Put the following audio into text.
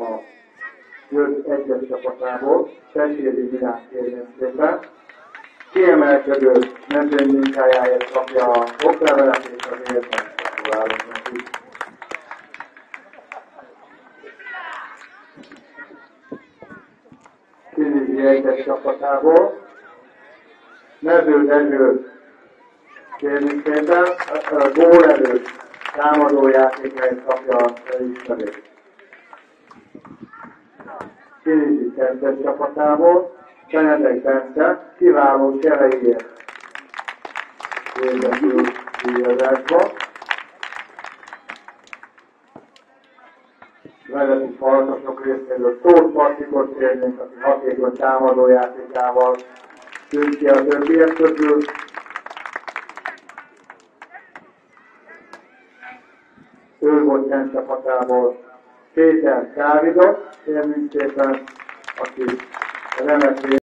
a Győr egyes csapatából, Peséri Milán kérném szépen. Kiemelkedő mezőnymunkájáért kapja a oklevelet és az érmet. Gratulálunk neki. Kilizi egyes csapatából Mező Dezső kérném szépen, a gólelő támadójátékért kapja a elismerést. Kilizi kettes csapatából Benedek Bence kiváló csereiért végetül díjazásba. Vezeti Farkasok részéről Tóth Patrikot kérnénk, aki hatékony támadójátékával tűnt ki a többiek közül. Őrbocsán csapatából Péter Dávidot kérnénk szépen, aki remek